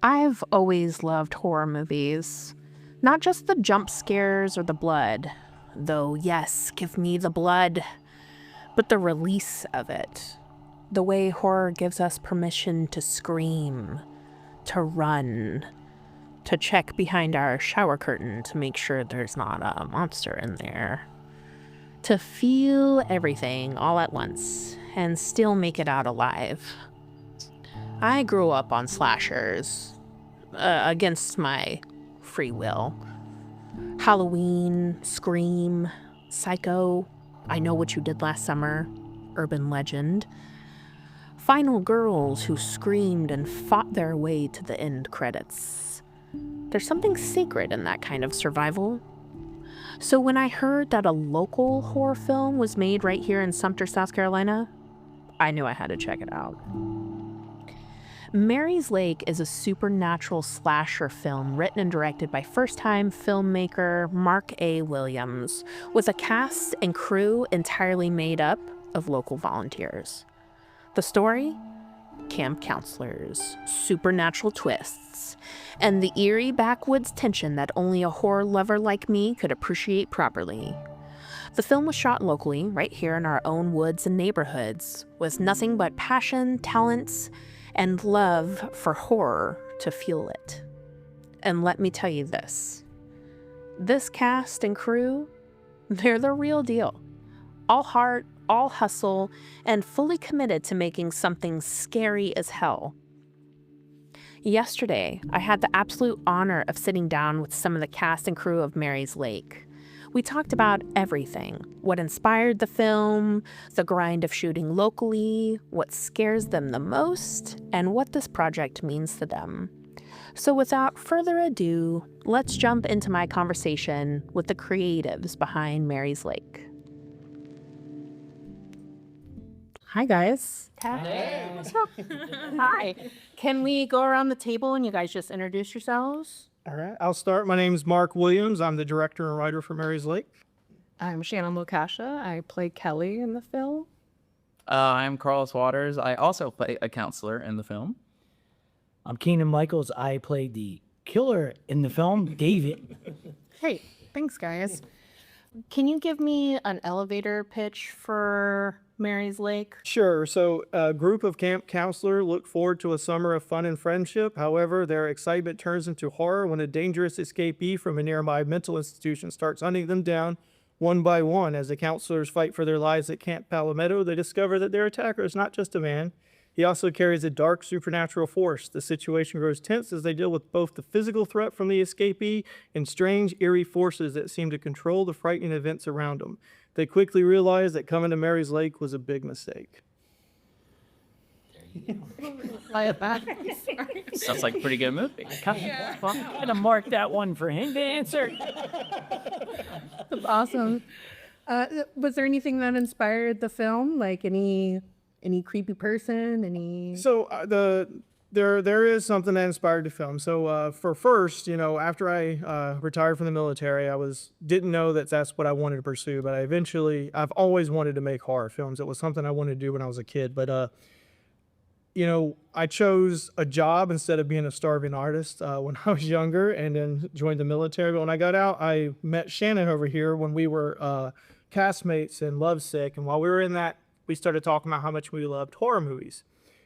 I've always loved horror movies. Not just the jump scares or the blood, though, yes, give me the blood, but the release of it. The way horror gives us permission to scream, to run, to check behind our shower curtain to make sure there's not a monster in there. To feel everything all at once and still make it out alive. I grew up on slashers, against my free will. Halloween, Scream, Psycho, I Know What You Did Last Summer, Urban Legend. Final girls who screamed and fought their way to the end credits. There's something sacred in that kind of survival. So when I heard that a local horror film was made right here in Sumter, South Carolina, I knew I had to check it out. Mary's Lake is a supernatural slasher film written and directed by first-time filmmaker Mark A. Williams, with a cast and crew entirely made up of local volunteers. The story? Camp counselors, supernatural twists, and the eerie backwoods tension that only a horror lover like me could appreciate properly. The film was shot locally, right here in our own woods and neighborhoods, with nothing but passion, talents, and love for horror to fuel it. And let me tell you this cast and crew, they're the real deal. All heart, all hustle, and fully committed to making something scary as hell. Yesterday, I had the absolute honor of sitting down with some of the cast and crew of Mary's Lake. We talked about everything, what inspired the film, the grind of shooting locally, what scares them the most, and what this project means to them. So without further ado, let's jump into my conversation with the creatives behind Mary's Lake. Hi, guys. Hey. What's up? Hi. Can we go around the table and you guys just introduce yourselves? All right, I'll start. My name's Mark Williams. I'm the director and writer for Mary's Lake. I'm Shannon Lukasha. I play Kelly in the film. I'm Carlos Waters. I also play a counselor in the film. I'm Keenan Michaels. I played the killer in the film, David. Great. Thanks, guys. Can you give me an elevator pitch for Mary's Lake? Sure. So a group of camp counselors look forward to a summer of fun and friendship. However, their excitement turns into horror when a dangerous escapee from a nearby mental institution starts hunting them down one by one. As the counselors fight for their lives at Camp Palmetto, they discover that their attacker is not just a man. He also carries a dark supernatural force. The situation grows tense as they deal with both the physical threat from the escapee and strange, eerie forces that seem to control the frightening events around them. They quickly realize that coming to Mary's Lake was a big mistake. Sounds like a pretty good movie. I'm gonna mark that one for him to answer. That's awesome. Was there anything that inspired the film? Like any creepy person? Any? So there is something that inspired the film. So for first, after I retired from the military, didn't know that that's what I wanted to pursue. But I've always wanted to make horror films. It was something I wanted to do when I was a kid. But I chose a job instead of being a starving artist when I was younger, and then joined the military. But when I got out, I met Shannon over here when we were castmates in Lovesick, and while we were in that, we started talking about how much we loved horror movies.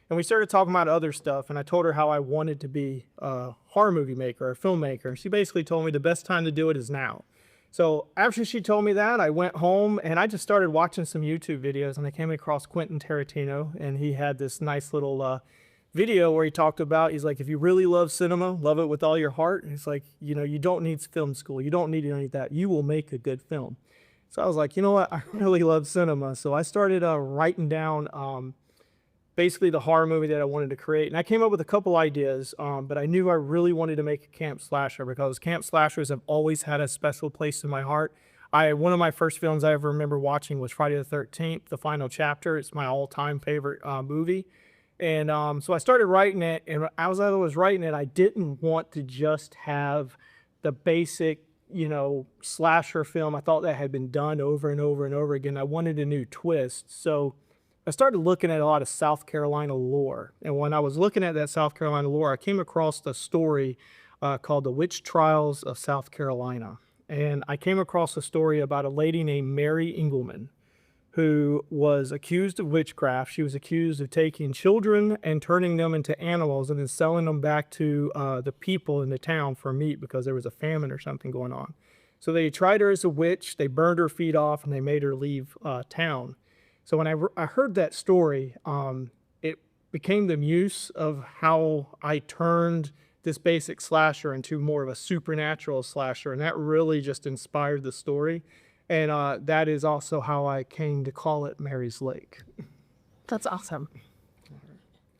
And we started talking about other stuff, and I told her how I wanted to be a horror movie maker, a filmmaker. She basically told me the best time to do it is now. So after she told me that, I went home and I just started watching some YouTube videos, and I came across Quentin Tarantino, and he had this nice little video where he talked about, he's like, if you really love cinema, love it with all your heart. And it's like, you don't need film school. You don't need any of that. You will make a good film. So I was like, you know what? I really love cinema. So I started writing down basically the horror movie that I wanted to create. And I came up with a couple ideas, but I knew I really wanted to make a camp slasher because camp slashers have always had a special place in my heart. One of my first films I ever remember watching was Friday the 13th, The Final Chapter. It's my all-time favorite movie. And so I started writing it, and as I was writing it, I didn't want to just have the basic slasher film. I thought that had been done over and over and over again. I wanted a new twist. So I started looking at a lot of South Carolina lore. And when I was looking at that South Carolina lore, I came across a story called The Witch Trials of South Carolina. And I came across a story about a lady named Mary Engelman who was accused of witchcraft. She was accused of taking children and turning them into animals and then selling them back to the people in the town for meat because there was a famine or something going on. So they tried her as a witch, they burned her feet off, and they made her leave town. So when I heard that story, it became the muse of how I turned this basic slasher into more of a supernatural slasher, and that really just inspired the story. And that is also how I came to call it Mary's Lake. That's awesome.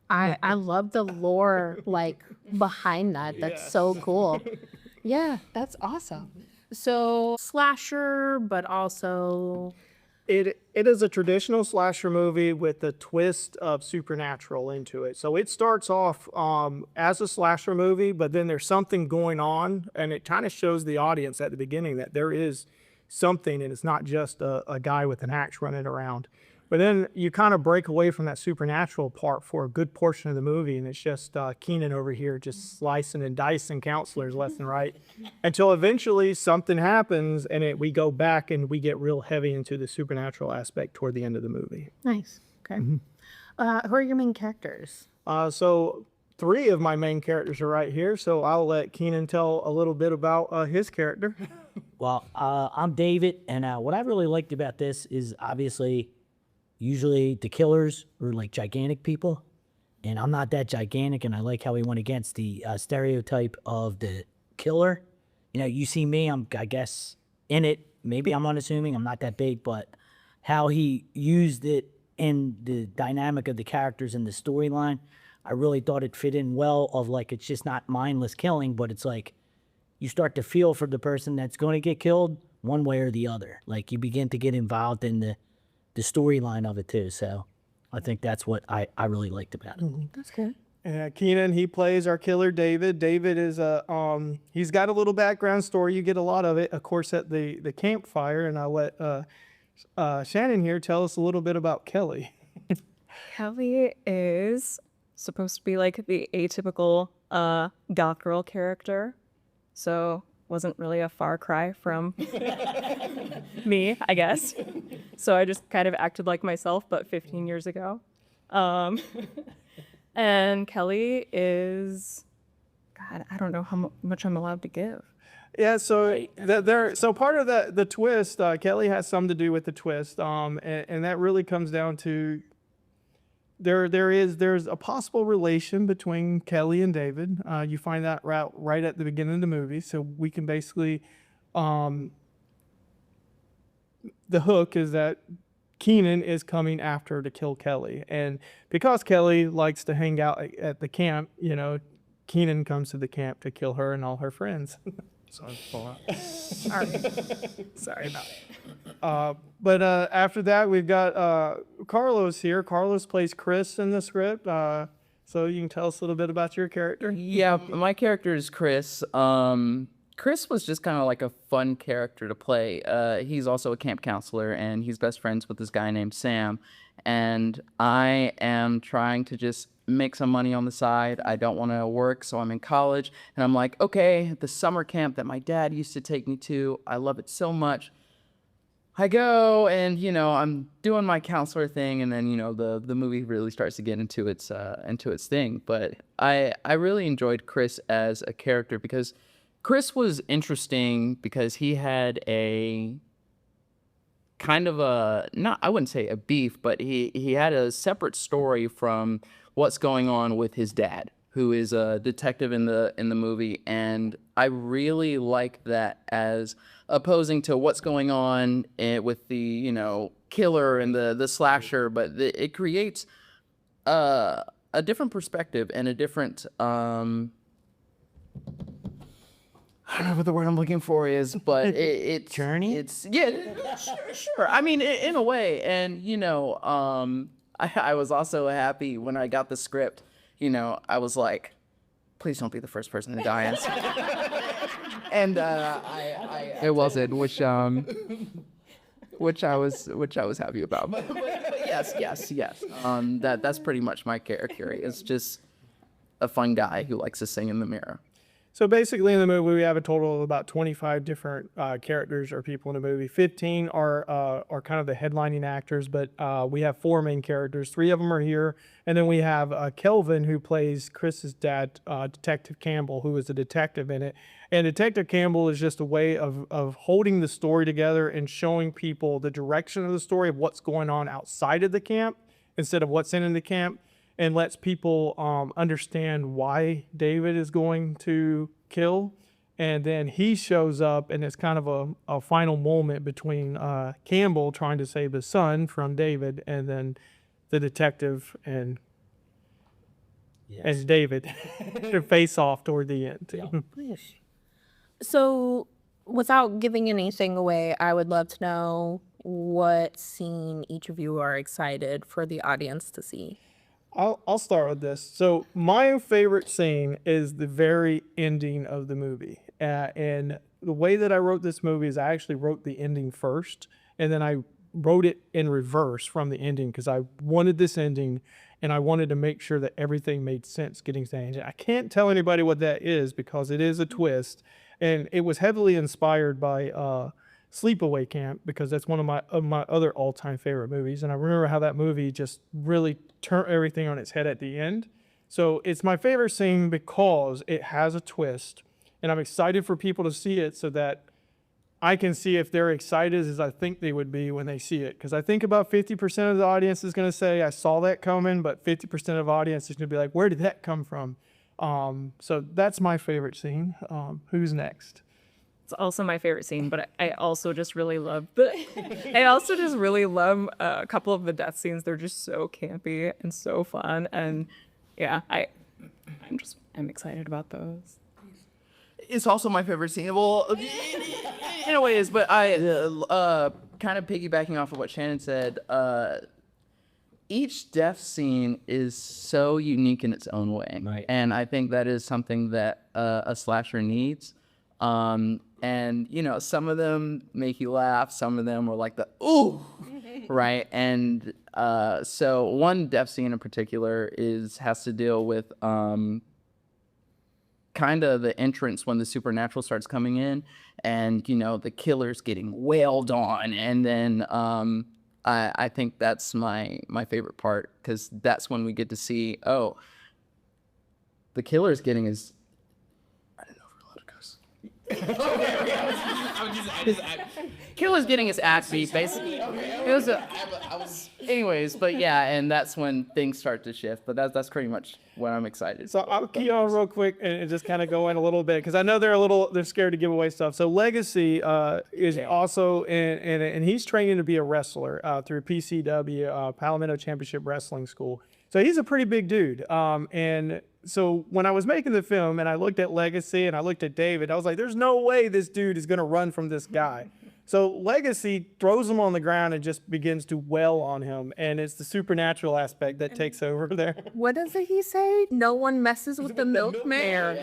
I love the lore like behind that. That's so cool. Yeah, that's awesome. So slasher, but also It is a traditional slasher movie with a twist of supernatural into it. So it starts off as a slasher movie, but then there's something going on, and it kind of shows the audience at the beginning that there is something, and it's not just a guy with an axe running around. But then you kind of break away from that supernatural part for a good portion of the movie, and it's just Keenan over here just slicing and dicing counselors left and right until eventually something happens, and we go back and we get real heavy into the supernatural aspect toward the end of the movie. nice. Okay. Who are your main characters? So 3 of my main characters are right here, so I'll let Keenan tell a little bit about his character. Well, I'm David, and what I really liked about this is obviously usually the killers are like gigantic people, and I'm not that gigantic, and I like how he went against the stereotype of the killer. You know, you see me, I guess, in it. Maybe I'm unassuming, I'm not that big, but how he used it in the dynamic of the characters in the storyline, I really thought it fit in well of like, it's just not mindless killing, but it's like, you start to feel for the person that's going to get killed one way or the other. Like you begin to get involved in the storyline of it too. So I think that's what I really liked about it. That's good. Keenan, he plays our killer, David. David is he's got a little background story. You get a lot of it, of course, at the campfire. And I'll let Shannon here tell us a little bit about Kelly. Kelly is supposed to be like the atypical goth girl character. So wasn't really a far cry from me, I guess. So I just kind of acted like myself, but 15 years ago. And Kelly is, God, I don't know how much I'm allowed to give. Yeah, so so part of the twist, Kelly has something to do with the twist, and that really comes down to there's a possible relation between Kelly and David. You find that right at the beginning of the movie, so we can basically the hook is that Keenan is coming after her to kill Kelly, and because Kelly likes to hang out at the camp, you know, Keenan comes to the camp to kill her and all her friends. Sorry about it. But after that, we've got Carlos here. Carlos plays Chris in the script. So you can tell us a little bit about your character. Yeah, my character is Chris. Chris was just kind of like a fun character to play. He's also a camp counselor, and he's best friends with this guy named Sam. And I am trying to just make some money on the side. I don't want to work, so I'm in college. And I'm like, okay, the summer camp that my dad used to take me to, I love it so much. I go and, you know, I'm doing my counselor thing, and then, you know, the movie really starts to get into its thing. But I really enjoyed Chris as a character because Chris was interesting because he had a kind of I wouldn't say a beef, but he had a separate story from what's going on with his dad, who is a detective in the movie, and I really like that as opposing to what's going on with the, you know, killer and the slasher, but it creates a different perspective and a different I don't know what the word I'm looking for is, but it's Journey? It's sure. I mean, in a way, and you know, I was also happy when I got the script. You know, I was like, please don't be the first person to die. And it wasn't, which I was happy about. But yes. That's pretty much my character. It's just a fun guy who likes to sing in the mirror. So basically, in the movie, we have a total of about 25 different characters or people in the movie. 15 are kind of the headlining actors, but we have 4 main characters. 3 of them are here, and then we have Kelvin, who plays Chris's dad, Detective Campbell, who is a detective in it. And Detective Campbell is just a way of holding the story together and showing people the direction of the story of what's going on outside of the camp instead of what's in the camp, and lets people understand why David is going to kill. And then he shows up, and it's kind of a final moment between Campbell trying to save his son from David, and then the detective and David to face off toward the end. So, without giving anything away, I would love to know what scene each of you are excited for the audience to see. I'll start with this. So my favorite scene is the very ending of the movie. And the way that I wrote this movie is I actually wrote the ending first, and then I wrote it in reverse from the ending because I wanted this ending, and I wanted to make sure that everything made sense getting to the end. I can't tell anybody what that is because it is a twist, and it was heavily inspired by Sleepaway Camp, because that's one of my other all-time favorite movies, and I remember how that movie just really turned everything on its head at the end. So it's my favorite scene because it has a twist, and I'm excited for people to see it so that I can see if they're excited as I think they would be when they see it. Because I think about 50% of the audience is going to say, I saw that coming, but 50% of the audience is going to be like, where did that come from? So that's my favorite scene. Who's next? It's also my favorite scene, but I also just really love a couple of the death scenes. They're just so campy and so fun, and yeah, I'm excited about those. It's also my favorite scene. Well, in a way, but I kind of piggybacking off of what Shannon said. Each death scene is so unique in its own way, Right. And I think that is something that a slasher needs. And some of them make you laugh, some of them are like the ooh, right? And so one death scene in particular has to deal with kind of the entrance when the supernatural starts coming in, and the killer's getting wailed on, and then I think that's my favorite part, because that's when we get to see, oh, the killer's getting his. Killer's getting his ass beat, basically. It was anyways, but yeah, and that's when things start to shift. But that's pretty much what I'm excited. So I'll key on real quick and just kind of go in a little bit because I know they're scared to give away stuff. So Legacy is also and he's training to be a wrestler through PCW, Palomino Championship Wrestling School. So he's a pretty big dude. And so when I was making the film and I looked at Legacy and I looked at David, I was like, there's no way this dude is going to run from this guy. So Legacy throws him on the ground and just begins to wail on him. And it's the supernatural aspect that takes over there. What does he say? No one messes with the milkman.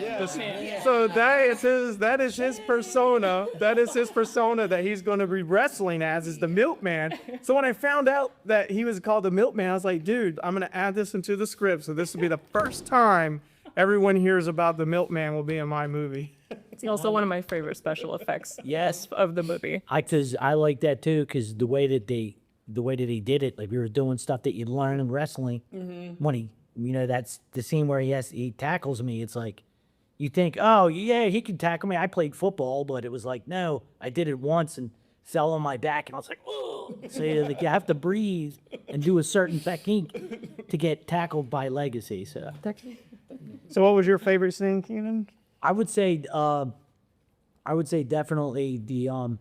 So that is his persona. That is his persona that he's going to be wrestling as, is the milkman. So when I found out that he was called the milkman, I was like, dude, I'm going to add this into the script. So this will be the first time everyone hears about the milkman will be in my movie. It's also one of my favorite special effects. Yes. Of the movie. I like that too, because the way that he did it, like we were doing stuff that you learn in wrestling. When he, that's the scene where he tackles me. It's like, you think, oh yeah, he can tackle me. I played football, but it was like, no, I did it once and fell on my back, and I was like, oh. So you have to breathe and do a certain technique to get tackled by Legacy. So what was your favorite scene, Keenan? I would say definitely the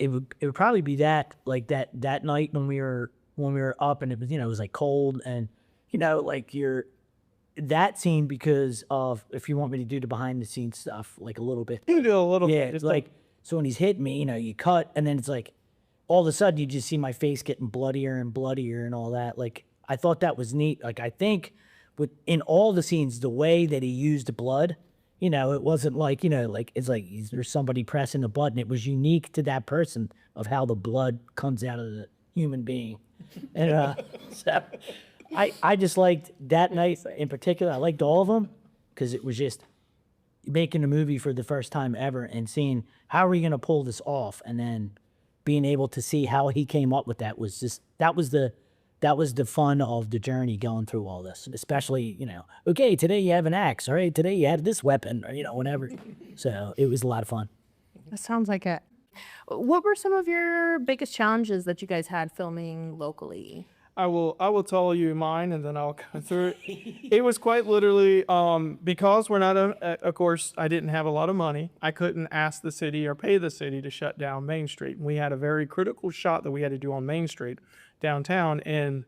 it would probably be that night when we were up and it was it was like cold and like that scene, because of, if you want me to do the behind the scenes stuff like a little bit. You can do a little bit. Yeah, it's like, so when he's hitting me, you cut, and then it's like all of a sudden you just see my face getting bloodier and bloodier and all that. Like, I thought that was neat. Like, I think in all the scenes, the way that he used the blood, it wasn't like, like it's like there's somebody pressing a button. It was unique to that person of how the blood comes out of human being. And so I just liked that night in particular. I liked all of them because it was just making a movie for the first time ever and seeing how are we going to pull this off, and then being able to see how he came up with that was just that was the fun of the journey going through all this. Especially, okay, today you have an axe, all right, today you had this weapon, or whatever. So it was a lot of fun. That sounds like it. What were some of your biggest challenges that you guys had filming locally? I will tell you mine, and then I'll go through it. It was quite literally because we're not of course I didn't have a lot of money. I couldn't ask the city or pay the city to shut down Main Street. We had a very critical shot that we had to do on Main Street downtown, and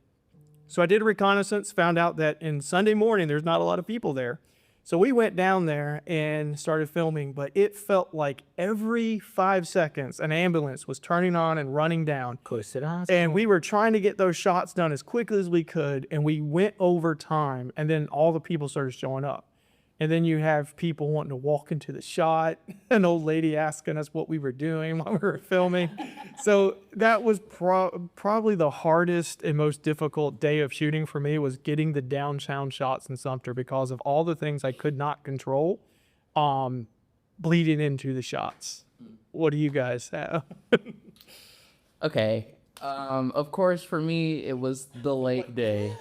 so I did a reconnaissance, found out that in Sunday morning there's not a lot of people there. So we went down there and started filming, but it felt like every 5 seconds an ambulance was turning on and running down. Close to the hospital. And we were trying to get those shots done as quickly as we could, and we went over time, and then all the people started showing up. And then you have people wanting to walk into the shot, an old lady asking us what we were doing while we were filming. So that was probably the hardest and most difficult day of shooting for me, was getting the downtown shots in Sumter because of all the things I could not control bleeding into the shots. What do you guys have? Okay. Of course, for me, it was the late day.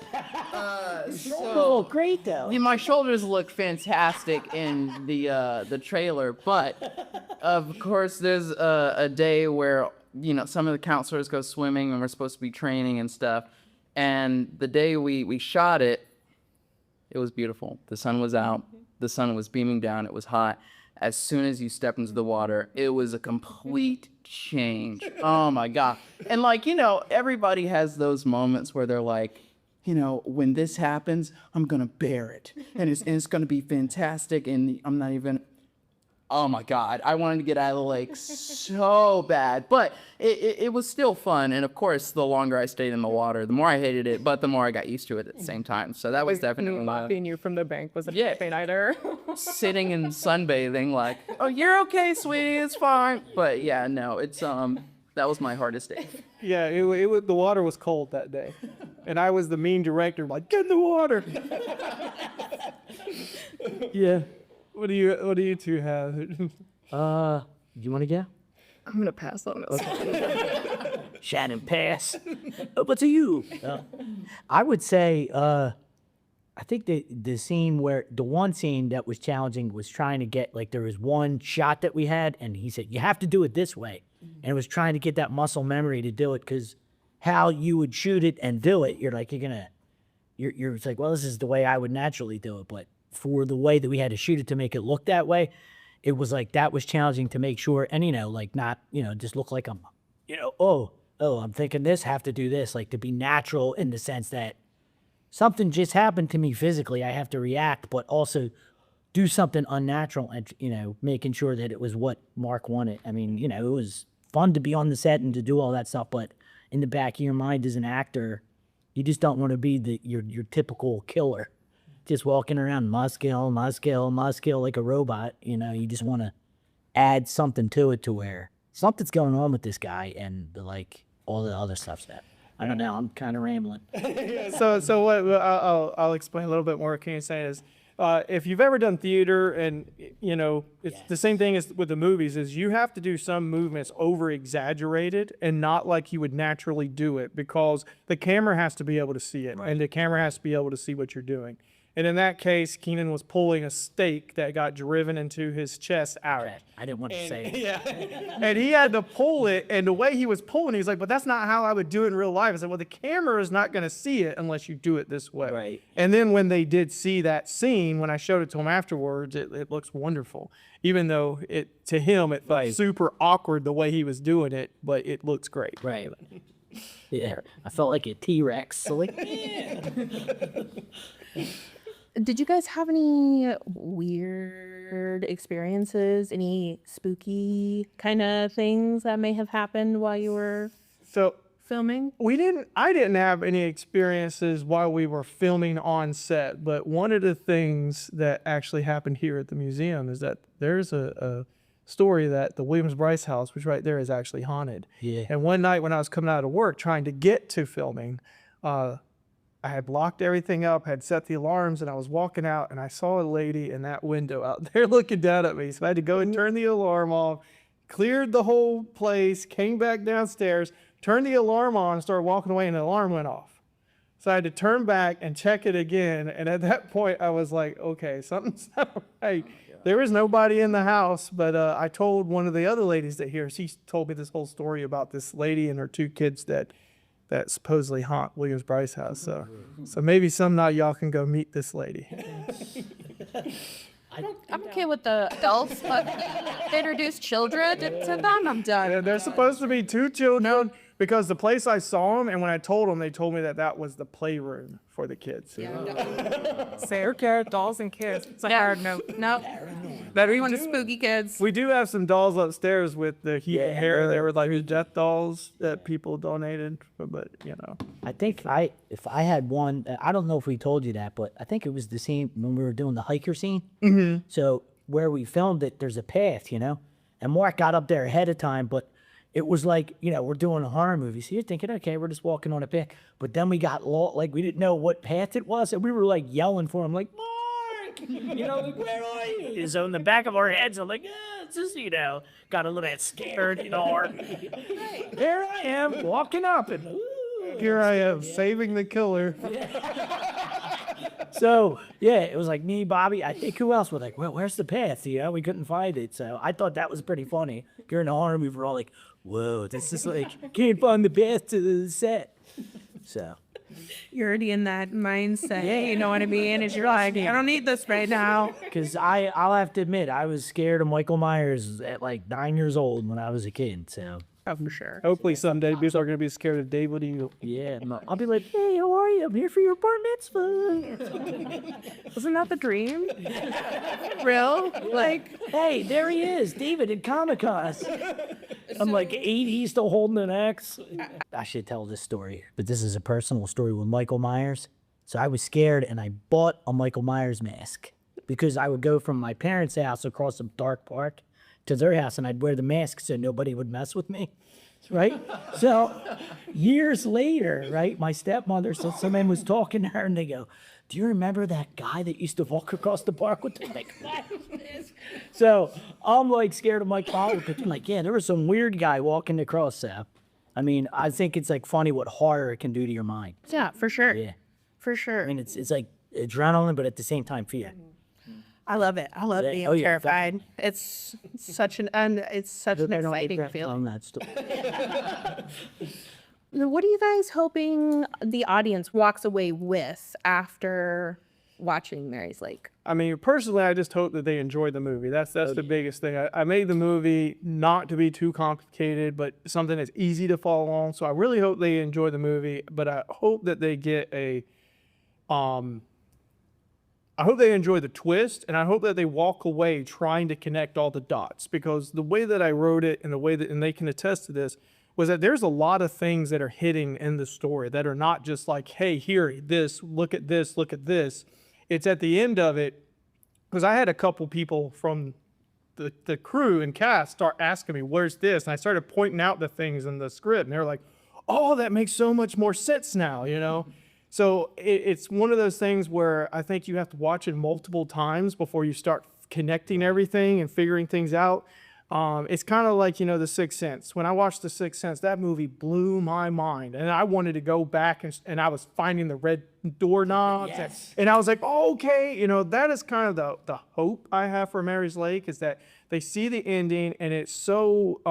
Oh, great though. I mean, my shoulders look fantastic in the trailer, but of course, there's a day where some of the counselors go swimming and we're supposed to be training and stuff. And the day we shot it, it was beautiful. The sun was out. The sun was beaming down. It was hot. As soon as you step into the water, it was a complete change. Oh my God. And everybody has those moments where they're like, when this happens, I'm going to bear it. And it's going to be fantastic. And I'm not even, oh my God, I wanted to get out of the lake so bad. But it was still fun. And of course, the longer I stayed in the water, the more I hated it, but the more I got used to it at the same time. So that was definitely Laughing you from the bank wasn't Yeah. anything either. sitting and sunbathing like, oh, you're okay, sweetie, it's fine. But yeah, no, it's that was my hardest day. Yeah, the water was cold that day. And I was the mean director, like, get in the water. Yeah. What do you two have? You want to go? I'm gonna pass on this. Shannon, pass. But to you, I would say, I think the one scene that was challenging was trying to get, there was one shot that we had, and he said, you have to do it this way. And it was trying to get that muscle memory to do it, because how you would shoot it and do it, you're it's like, well, this is the way I would naturally do it. But for the way that we had to shoot it to make it look that way, it was that was challenging to make sure, and not just look like I'm I'm thinking this, have to do this, to be natural in the sense that something just happened to me physically, I have to react, but also do something unnatural and making sure that it was what Mark wanted. I mean, it was fun to be on the set and to do all that stuff, but in the back of your mind as an actor, you just don't want to be your typical killer, just walking around must kill like a robot. You just want to add something to it to where something's going on with this guy, and all the other stuff's that. I don't know. I'm kind of rambling. So what I'll explain a little bit more. What Kenny's saying is, if you've ever done theater, and it's the same thing as with the movies, is you have to do some movements over exaggerated and not like you would naturally do it, because the camera has to be able to see it, and the camera has to be able to see what you're doing. And in that case, Keenan was pulling a stake that got driven into his chest out. I didn't want to say it. Yeah. And he had to pull it, and the way he was pulling, he was like, but that's not how I would do it in real life. I said, well, the camera is not going to see it unless you do it this way. Right. And then when they did see that scene, when I showed it to him afterwards, it looks wonderful. Even though to him, it felt super awkward the way he was doing it, but it looks great. Right. Yeah. I felt like a T-Rex. Did you guys have any weird experiences? Any spooky kind of things that may have happened while you were So filming? I didn't have any experiences while we were filming on set, but one of the things that actually happened here at the museum is that there's a story that the Williams-Brice house, which right there, is actually haunted. Yeah. And one night when I was coming out of work trying to get to filming, I had locked everything up, had set the alarms, and I was walking out, and I saw a lady in that window out there looking down at me. So I had to go and turn the alarm off, cleared the whole place, came back downstairs, turned the alarm on, and started walking away, and the alarm went off. So I had to turn back and check it again. And at that point, I was like, okay, something's not right. There was nobody in the house, but I told one of the other ladies that here, she told me this whole story about this lady and her 2 kids that supposedly haunt Williams-Brice house. So maybe some night y'all can go meet this lady. I'm okay with the adults, but they introduce children to them. I'm done. There's supposed to be 2 children because the place I saw them, and when I told them, they told me that was the playroom for the kids. Say, okay, dolls and kids. It's a hard no. No. We want spooky kids. We do have some dolls upstairs with the heat and hair. They were like death dolls that people donated, but I think if I had one, I don't know if we told you that, but I think it was the same when we were doing the hiker scene. Mm-hmm. So where we filmed it, there's a path, and Mark got up there ahead of time, but it was like, we're doing a horror movie. So you're thinking, okay, we're just walking on a path. But then we got lost, like we didn't know what path it was. And we were like yelling for him, like, Mark, like, where are you? So in the back of our heads, I'm like, it's just, got a little bit scared, Here I am walking up and here I am saving the killer. So, yeah, it was like me, Bobby. I think who else was like, well, where's the path? We couldn't find it. So I thought that was pretty funny. During the horror movie, we're all like, whoa, this is like, can't find the path to the set. So. You're already in that mindset. Yeah, you know what I mean? Is you're like, I don't need this right now. Because I'll have to admit, I was scared of Michael Myers at like 9 years old when I was a kid. So. Oh, for sure. Hopefully someday people are going to be scared of David Eagle. Yeah, I'll be like, hey, how are you? I'm here for your bar mitzvah. Wasn't that the dream? Real? Like, hey, there he is, David in Comic-Con. I'm like 8, he's still holding an axe. I should tell this story, but this is a personal story with Michael Myers. So I was scared, and I bought a Michael Myers mask because I would go from my parents' house across a dark park to their house, and I'd wear the mask so nobody would mess with me, right? So years later, right, my stepmother, so someone was talking to her, and they go, do you remember that guy that used to walk across the park with the mask? So I'm like scared of Mike Fowler, but I'm like, yeah, there was some weird guy walking across there. I mean, I think it's like funny what horror can do to your mind. yeah, for sure. Yeah. For sure. I mean, it's like adrenaline, but at the same time, fear. I love it. I love Yeah. being Oh, yeah, terrified. It's such an exciting feeling. On that story. What are you guys hoping the audience walks away with after watching Mary's Lake? I mean, personally, I just hope that they enjoy the movie. That's the biggest thing. I made the movie not to be too complicated, but something that's easy to follow along. So I really hope they enjoy the movie, but I hope that they get I hope they enjoy the twist, and I hope that they walk away trying to connect all the dots, because the way that I wrote it and the way that, and they can attest to this, was that there's a lot of things that are hidden in the story that are not just like, hey, here, this, look at this, look at this. It's at the end of it, because I had a couple people from the crew and cast start asking me, where's this? And I started pointing out the things in the script, and they were like, oh, that makes so much more sense now, So it's one of those things where I think you have to watch it multiple times before you start connecting everything and figuring things out. It's kind of like, The Sixth Sense. When I watched The Sixth Sense, that movie blew my mind. And I wanted to go back and I was finding the red doorknobs. Yes. And I was like, oh, okay, that is kind of the hope I have for Mary's Lake, is that they see the ending and it's so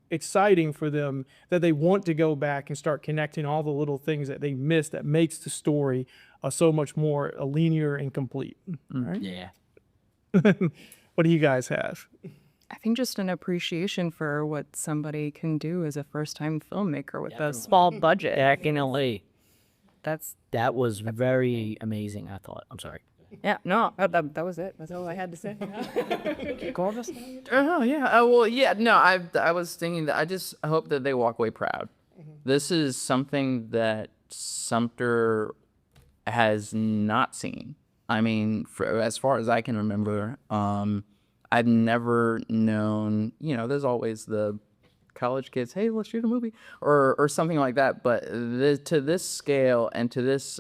exciting for them that they want to go back and start connecting all the little things that they missed that makes the story so much more linear and complete. Right? Yeah. What do you guys have? I think just an appreciation for what somebody can do as a first-time filmmaker with a small budget. Definitely. That was very amazing, I thought. I'm sorry. Yeah, no, that was it. That's all I had to say. Oh yeah. Well, yeah. No, I was thinking that I just hope that they walk away proud. This is something that Sumter has not seen. I mean, as far as I can remember, I'd never known, there's always the college kids, hey, let's shoot a movie or something like that. But to this scale and to this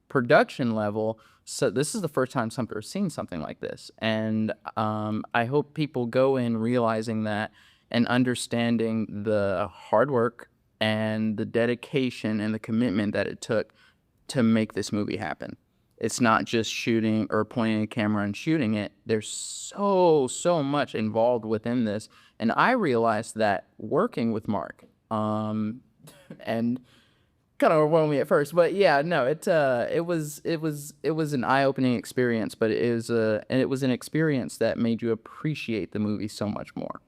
production level, so this is the first time Sumter's seen something like this. And I hope people go in realizing that and understanding the hard work and the dedication and the commitment that it took to make this movie happen. It's not just shooting or pointing a camera and shooting it. There's so much involved within this. And I realized that working with Mark, and kind of overwhelmed me at first, but yeah, no, it was an eye-opening experience, but it was an experience that made you appreciate the movie so much more.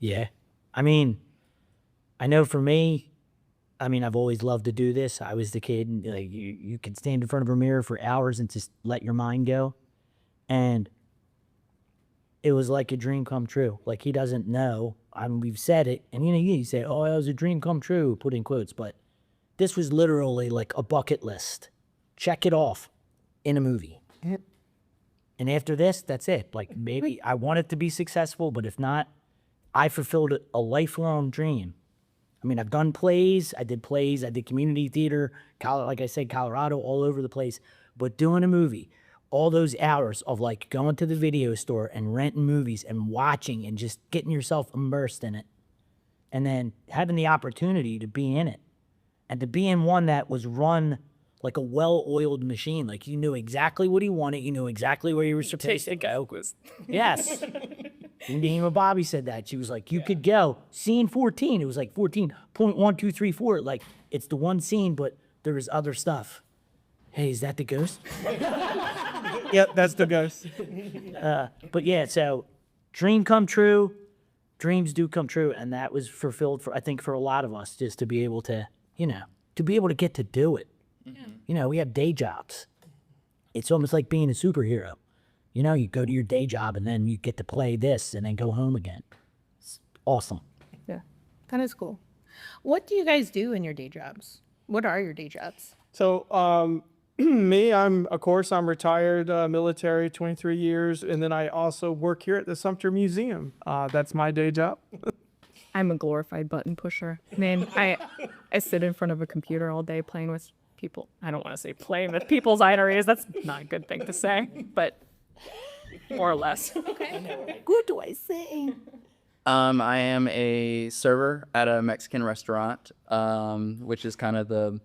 Yeah. I mean, I know for me, I've always loved to do this. I was the kid, and like you could stand in front of a mirror for hours and just let your mind go. And it was like a dream come true. Like, he doesn't know. We've said it, and you say, oh, it was a dream come true, put in quotes, but this was literally like a bucket list. Check it off in a movie. And after this, that's it. Like, maybe I want it to be successful, but if not, I fulfilled a lifelong dream. I've done plays. I did community theater, like I said, Colorado, all over the place. But doing a movie, all those hours of like going to the video store and renting movies and watching and just getting yourself immersed in it, and then having the opportunity to be in it, and to be in one that was run like a well-oiled machine. Like, you knew exactly what he wanted. You knew exactly where you were supposed to go. Yes. And even Bobby said that. She was like, you could go scene 14. It was like 14.1234. Like, it's the one scene, but there was other stuff. Hey, is that the ghost? Yep, that's the ghost. But yeah, so dream come true. Dreams do come true. And that was fulfilled I think for a lot of us, just to be able to, to be able to get to do it. We have day jobs. It's almost like being a superhero. You go to your day job and then you get to play this and then go home again. It's awesome. Yeah. That is cool. What do you guys do in your day jobs? What are your day jobs? So me, I'm retired military, 23 years, and then I also work here at the Sumter Museum. That's my day job. I'm a glorified button pusher. Man, I sit in front of a computer all day playing with people. I don't want to say playing with people's itinerries. That's not a good thing to say, but more or less. What do I say? I am a server at a Mexican restaurant, which is kind of the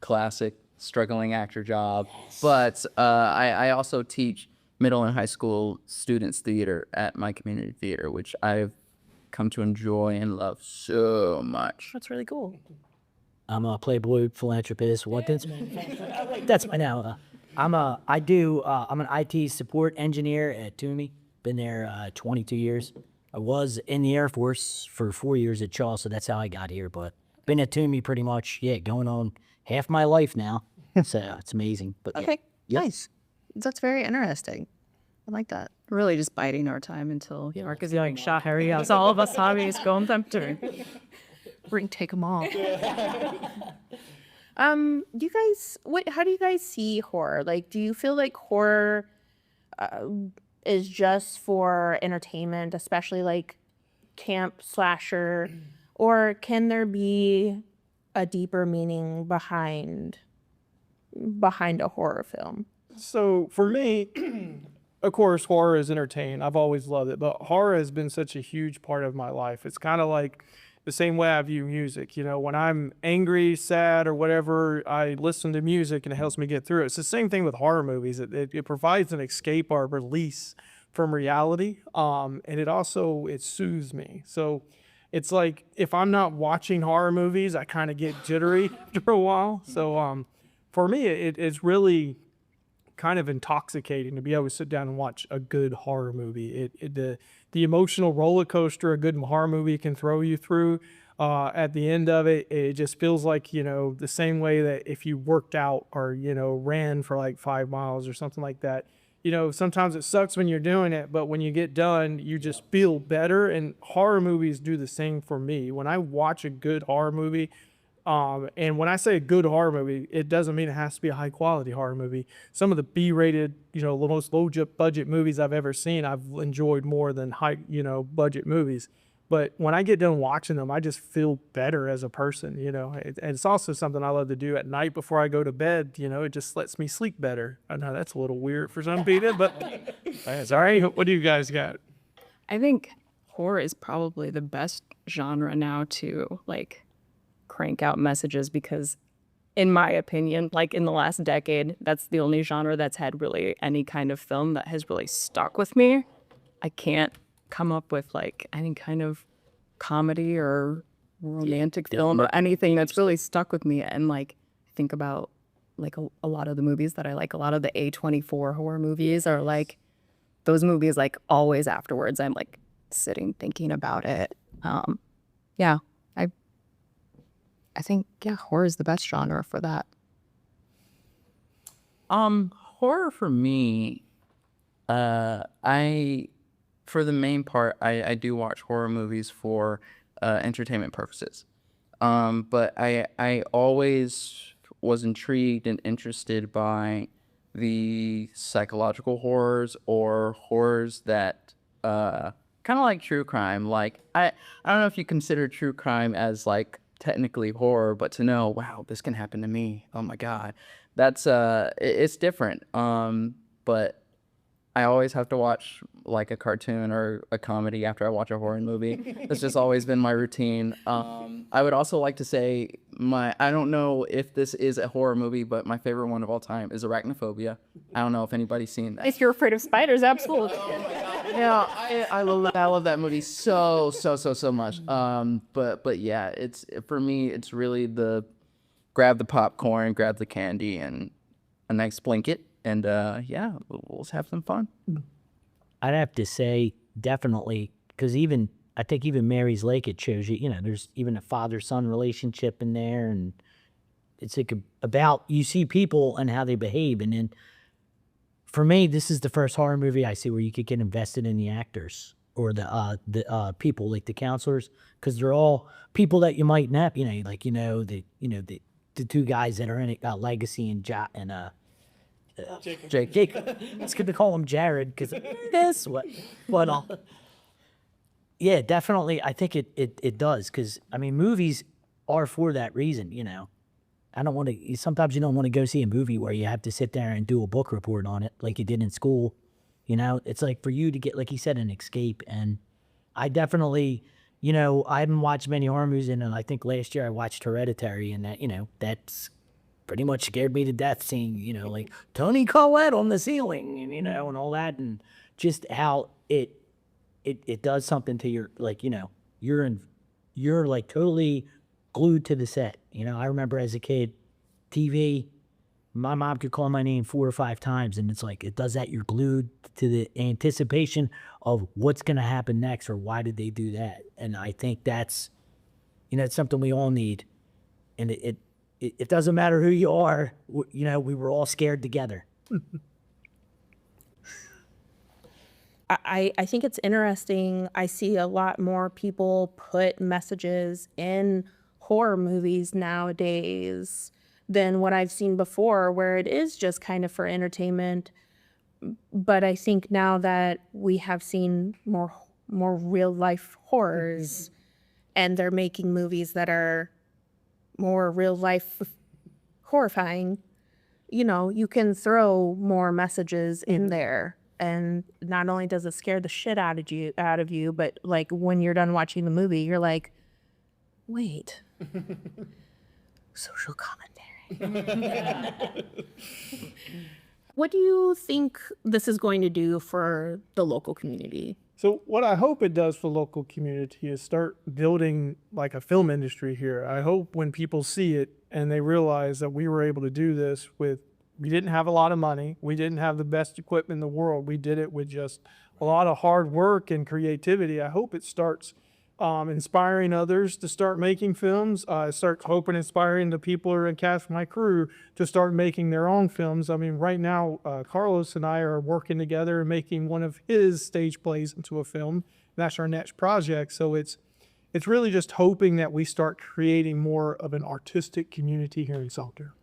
classic struggling actor job. But I also teach middle and high school students theater at my community theater, which I've come to enjoy and love so much. That's really cool. I'm a Playboy philanthropist. That's my now. I'm an IT support engineer at Toomey. Been there 22 years. I was in the Air Force for 4 years at Shaw, so that's how I got here. But been at Toomey pretty much, going on half my life now. So it's amazing. But Okay, Yep. nice. That's very interesting. I like that. Really just biding our time until Mark is yelling, "Shah, hurry up." So all of us hobbies go on them too. We're gonna take them all. You guys, how do you guys see horror? Like, do you feel like horror is just for entertainment, especially like camp slasher, or can there be a deeper meaning behind a horror film? So for me, of course, horror is entertaining. I've always loved it, but horror has been such a huge part of my life. It's kind of like the same way I view music. When I'm angry, sad, or whatever, I listen to music and it helps me get through it. It's the same thing with horror movies. It provides an escape or release from reality, and it soothes me. So it's like if I'm not watching horror movies, I kind of get jittery after a while. So for me, it's really kind of intoxicating to be able to sit down and watch a good horror movie. The emotional roller coaster a good horror movie can throw you through, at the end of it, it just feels like, the same way that if you worked out or, ran for like 5 miles or something like that, sometimes it sucks when you're doing it, but when you get done, you just feel better. And horror movies do the same for me. When I watch a good horror movie, And when I say a good horror movie, it doesn't mean it has to be a high quality horror movie. Some of the B-rated, most low budget movies I've ever seen, I've enjoyed more than high, budget movies. But when I get done watching them, I just feel better as a person, And it's also something I love to do at night before I go to bed. It just lets me sleep better. I know that's a little weird for some people, but that's all right. What do you guys got? I think horror is probably the best genre now to like crank out messages because in my opinion, like in the last decade, that's the only genre that's had really any kind of film that has really stuck with me. I can't come up with like any kind of comedy or romantic film or anything that's really stuck with me. And like think about like a lot of the movies that I like, a lot of the A24 horror movies are like those movies, like always afterwards I'm like sitting thinking about it. Yeah, I think horror is the best genre for that. Horror for me, for the main part, I do watch horror movies for entertainment purposes. But I always was intrigued and interested by the psychological horrors or horrors that kind of like true crime. Like I don't know if you consider true crime as like technically horror, but to know, wow, this can happen to me. Oh my God. That's it's different. But I always have to watch like a cartoon or a comedy after I watch a horror movie. That's just always been my routine. I would also like to say I don't know if this is a horror movie, but my favorite one of all time is Arachnophobia. I don't know if anybody's seen that. If you're afraid of spiders, absolutely. Yeah, I love that movie so much. But yeah, it's for me, it's really the grab the popcorn, grab the candy, and a nice blanket, and yeah, we'll have some fun. I'd have to say definitely, because I think even Mary's Lake, it shows you, there's even a father-son relationship in there, and it's like about, you see people and how they behave, and then for me, this is the first horror movie I see where you could get invested in the actors or the people, like the counselors, because they're all people that you might not, the two guys that are in it, Legacy and Jake. It's good to call him Jared because guess what? But yeah, definitely. I think it does because I mean, movies are for that reason. I don't want to. Sometimes you don't want to go see a movie where you have to sit there and do a book report on it like you did in school. It's like for you to get, like you said, an escape. And I definitely, I haven't watched many horror movies, and I think last year I watched Hereditary, and that, that's pretty much scared me to death seeing, like Tony Collette on the ceiling and, and all that. And just how it does something to your, like, you're like totally glued to the set. I remember as a kid, TV, my mom could call my name 4 or 5 times, and it's like, it does that. You're glued to the anticipation of what's going to happen next or why did they do that. And I think that's, it's something we all need. And it doesn't matter who you are, we were all scared together. I think it's interesting. I see a lot more people put messages in horror movies nowadays than what I've seen before, where it is just kind of for entertainment. But I think now that we have seen more real life horrors, and they're making movies that are more real life horrifying, you can throw more messages in there. And not only does it scare the shit out of you, but like when you're done watching the movie, you're like, wait, social commentary. What do you think this is going to do for the local community? So what I hope it does for the local community is start building like a film industry here. I hope when people see it and they realize that we were able to do this we didn't have a lot of money. We didn't have the best equipment in the world. We did it with just a lot of hard work and creativity. I hope it starts inspiring others to start making films. I start hoping inspiring the people who are in cast of my crew to start making their own films. I mean, right now, Carlos and I are working together and making one of his stage plays into a film. That's our next project. So it's it's really just hoping that we start creating more of an artistic community here in Sumter.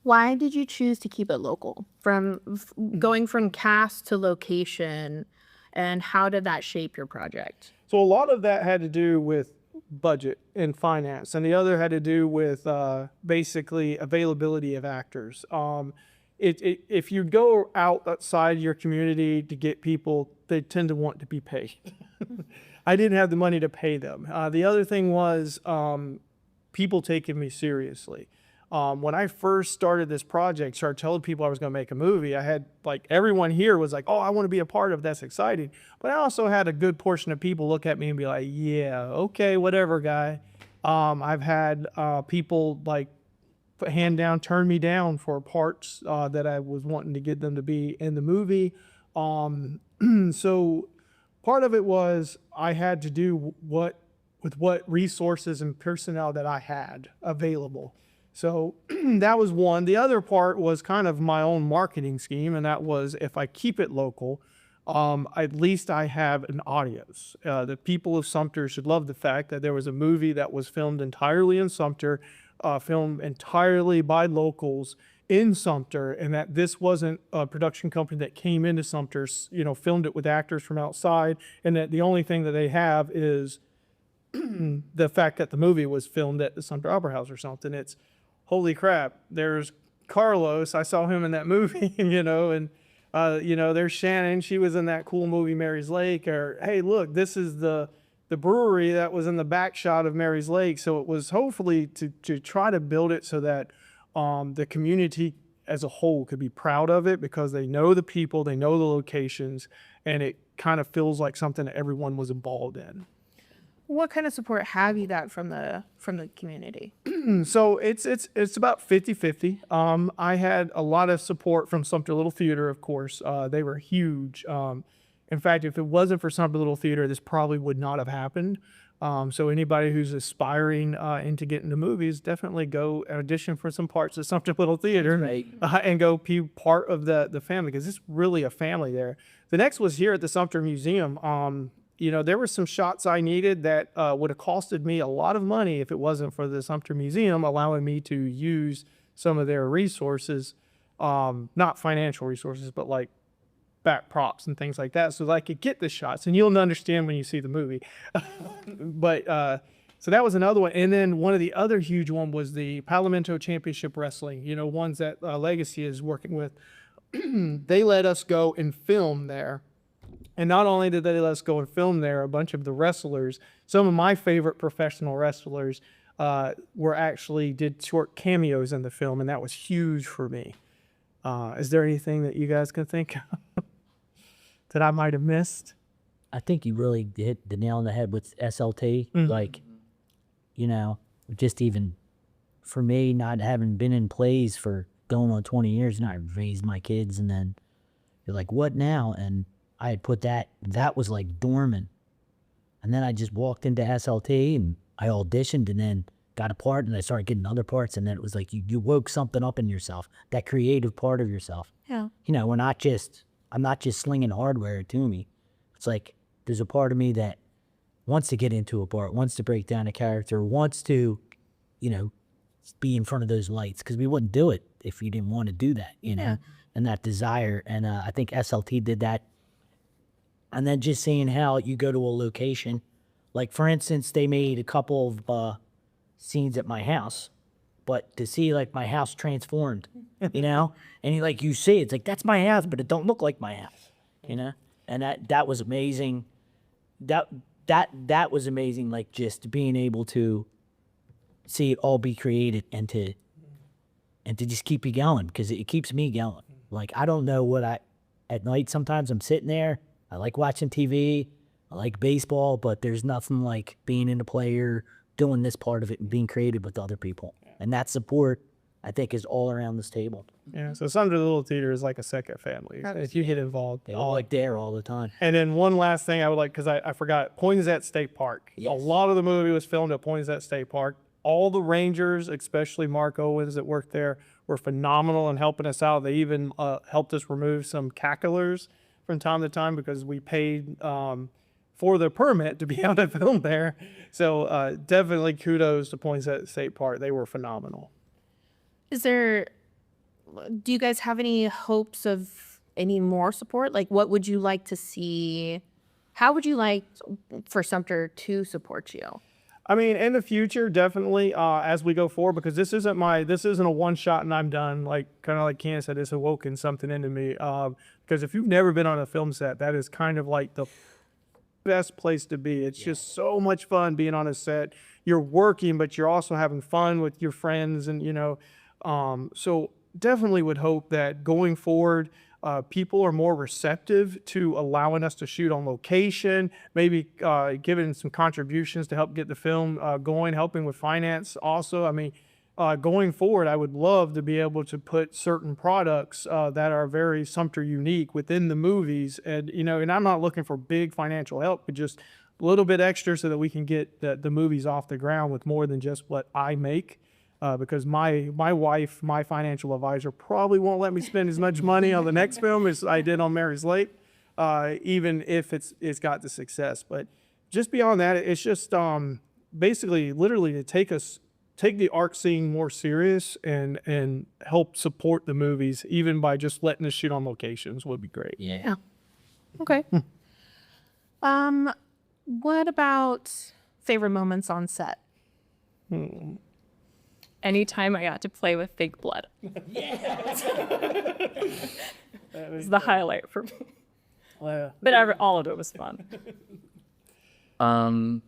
Why did you choose to keep it local? Going from cast to location, and how did that shape your project? So a lot of that had to do with budget and finance, and the other had to do with basically availability of actors. If you go outside your community to get people, they tend to want to be paid. I didn't have the money to pay them. The other thing was people taking me seriously. When I first started this project, started telling people I was going to make a movie, I had like everyone here was like, oh, I want to be a part of, that's exciting. But I also had a good portion of people look at me and be like, yeah, okay, whatever, guy. I've had people like hand down, turn me down for parts that I was wanting to get them to be in the movie. So part of it was I had to do with what resources and personnel that I had available. So that was one. The other part was kind of my own marketing scheme, and that was if I keep it local, at least I have an audience. The people of Sumter should love the fact that there was a movie that was filmed entirely in Sumter, filmed entirely by locals in Sumter, and that this wasn't a production company that came into Sumter, filmed it with actors from outside, and that the only thing that they have is the fact that the movie was filmed at the Sumter Opera House or something. It's holy crap, there's Carlos, I saw him in that movie, and there's Shannon, she was in that cool movie Mary's Lake, or hey, look, this is the brewery that was in the back shot of Mary's Lake. So it was hopefully to try to build it so that the community as a whole could be proud of it, because they know the people, they know the locations, and it kind of feels like something that everyone was involved in. What kind of support have you got from the community? So it's about 50-50. I had a lot of support from Sumter Little Theater, of course. They were huge. In fact, if it wasn't for Sumter Little Theater, this probably would not have happened. So anybody who's aspiring into getting into movies, definitely go audition for some parts of Sumter Little Theater, and go be part of the family, because it's really a family there. The next was here at the Sumter Museum. There were some shots I needed that would have costed me a lot of money if it wasn't for the Sumter Museum allowing me to use some of their resources, not financial resources, but like back props and things like that, so that I could get the shots. And you'll understand when you see the movie. But so that was another one. And then one of the other huge one was the Parlamento Championship Wrestling, ones that Legacy is working with. They let us go and film there. And not only did they let us go and film there, a bunch of the wrestlers, some of my favorite professional wrestlers, did short cameos in the film, and that was huge for me. Is there anything that you guys can think of that I might have missed? I think you really hit the nail on the head with SLT. Mm-hmm. Like, just even for me, not having been in plays for going on 20 years, and I raised my kids, and then you're like, what now? And I had put that was like dormant. And then I just walked into SLT and I auditioned and then got a part, and I started getting other parts, and then it was like you woke something up in yourself, that creative part of yourself. Yeah. I'm not just slinging hardware to me. It's like there's a part of me that wants to get into a part, wants to break down a character, wants to, be in front of those lights, because we wouldn't do it if you didn't want to do that, Yeah. and that desire. And I think SLT did that. And then just seeing how you go to a location, like for instance, they made a couple of scenes at my house, but to see like my house transformed, and you see it's like, that's my house, but it don't look like my house, and that was amazing. That was amazing. Like just being able to see it all be created and to just keep you going, because it keeps me going. Like, I don't know at night, sometimes I'm sitting there, I like watching TV, I like baseball, but there's nothing like being in the player, doing this part of it, and being creative with other people. And that support, I think, is all around this table. Yeah, so Sumter Little Theater is like a second family if you get involved. They all like there all the time. And then one last thing I would like, because I forgot, Poinsett State Park. Yes. A lot of the movie was filmed at Poinsett State Park. All the rangers, especially Mark Owens that worked there, were phenomenal in helping us out. They even helped us remove some cacklers from time to time, because we paid for the permit to be able to film there. So definitely kudos to Poinsett State Park. They were phenomenal. Do you guys have any hopes of any more support? Like, what would you like to see? How would you like for Sumter to support you? I mean, in the future, definitely as we go forward, because this isn't a one shot and I'm done. Like kind of like Ken said, it's awoken something into me. Because if you've never been on a film set, that is kind of like the best place to be. It's just so much fun being on a set. You're working, but you're also having fun with your friends, and so definitely would hope that going forward, people are more receptive to allowing us to shoot on location, maybe giving some contributions to help get the film going, helping with finance also. I mean, going forward, I would love to be able to put certain products that are very Sumter unique within the movies. And, and I'm not looking for big financial help, but just a little bit extra so that we can get the movies off the ground with more than just what I make. Because my wife, my financial advisor, probably won't let me spend as much money on the next film as I did on Mary's Lake, even if it's got the success. But just beyond that, it's just basically literally to take the art scene more serious and help support the movies, even by just letting us shoot on locations would be great. Yeah. Okay. What about favorite moments on set? Anytime I got to play with fake blood. It's the highlight for me. But all of it was fun. I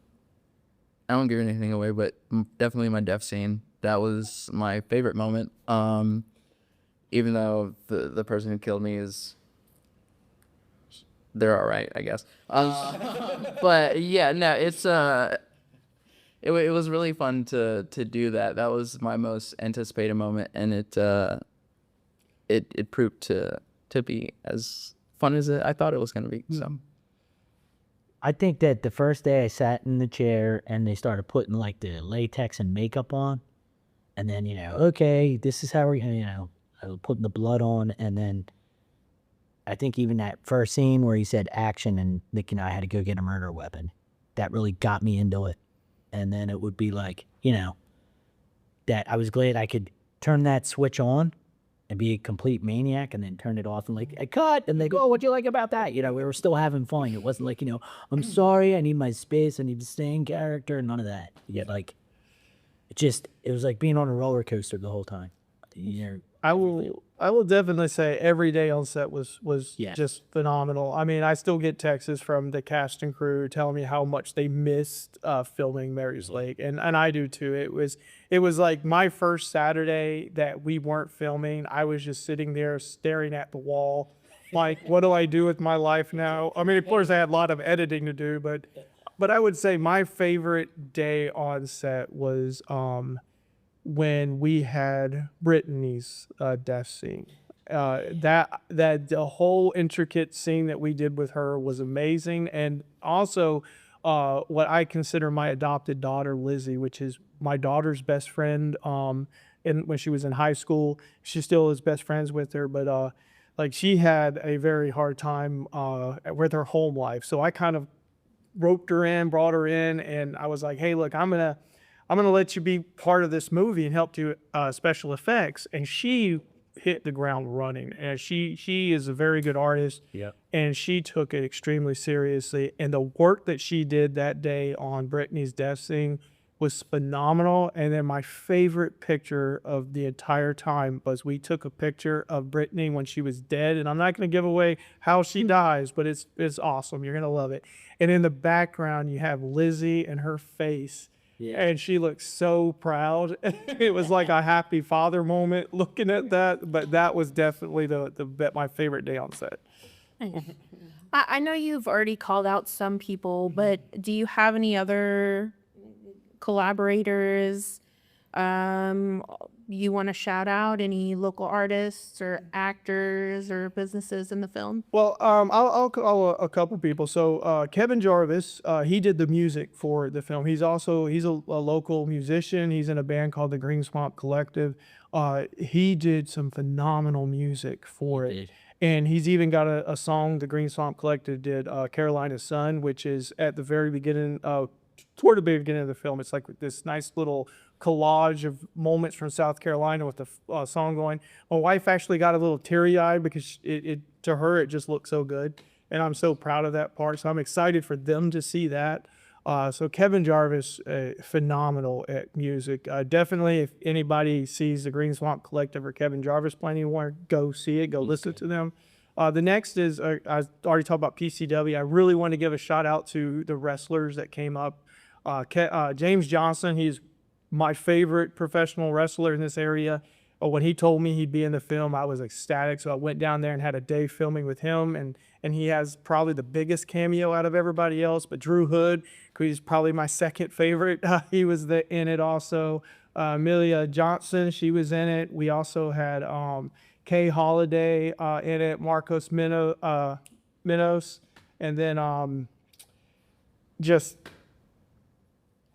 don't give anything away, but definitely my death scene. That was my favorite moment. Even though the person who killed me they're all right, I guess. But yeah, no, it was really fun to do that. That was my most anticipated moment, and it proved to be as fun as I thought it was going to be. So I think that the first day I sat in the chair and they started putting like the latex and makeup on, and then okay, this is how we're I was putting the blood on, and then I think even that first scene where he said action and Nick and I had to go get a murder weapon, that really got me into it. And then it would be like, that I was glad I could turn that switch on and be a complete maniac and then turn it off and like, I cut. And they go, oh, what'd you like about that? We were still having fun. It wasn't like, I'm sorry, I need my space, I need to stay in character, none of that. Yet like, it was like being on a roller coaster the whole time. I will definitely say every day on set was just phenomenal. I mean, I still get texts from the cast and crew telling me how much they missed filming Mary's Lake, and I do too. It was like my first Saturday that we weren't filming. I was just sitting there staring at the wall, like, what do I do with my life now? I mean, of course, I had a lot of editing to do, but I would say my favorite day on set was when we had Brittany's death scene. That the whole intricate scene that we did with her was amazing, and also what I consider my adopted daughter Lizzie, which is my daughter's best friend. When she was in high school, she still is best friends with her, but like she had a very hard time with her home life. So I kind of roped her in, brought her in, and I was like, hey, look, I'm gonna let you be part of this movie and help do special effects. And she hit the ground running. And she is a very good artist. Yeah. And she took it extremely seriously. And the work that she did that day on Brittany's death scene was phenomenal. And then my favorite picture of the entire time was we took a picture of Brittany when she was dead. And I'm not going to give away how she dies, but it's awesome. You're going to love it. And in the background, you have Lizzie and her face. Yeah. And she looked so proud. It was like a happy father moment looking at that. But that was definitely my favorite day on set. I know you've already called out some people, but do you have any other collaborators you want to shout out? Any local artists or actors or businesses in the film? Well, I'll call a couple people. So Kevin Jarvis, he did the music for the film. He's a local musician. He's in a band called the Green Swamp Collective. He did some phenomenal music for it. And he's even got a song the Green Swamp Collective did, Carolina's Sun, which is at the very beginning, toward the beginning of the film. It's like this nice little collage of moments from South Carolina with the song going. My wife actually got a little teary-eyed because to her, it just looked so good. And I'm so proud of that part. So I'm excited for them to see that. So Kevin Jarvis, phenomenal at music. Definitely, if anybody sees the Green Swamp Collective or Kevin Jarvis playing anywhere, go see it, go listen to them. The next is, I already talked about PCW. I really want to give a shout out to the wrestlers that came up. James Johnson, he's my favorite professional wrestler in this area. When he told me he'd be in the film, I was ecstatic. So I went down there and had a day filming with him. And he has probably the biggest cameo out of everybody else. But Drew Hood, he's probably my second favorite. He was in it also. Amelia Johnson, she was in it. We also had Kay Holiday in it, Marcos Minos. And then just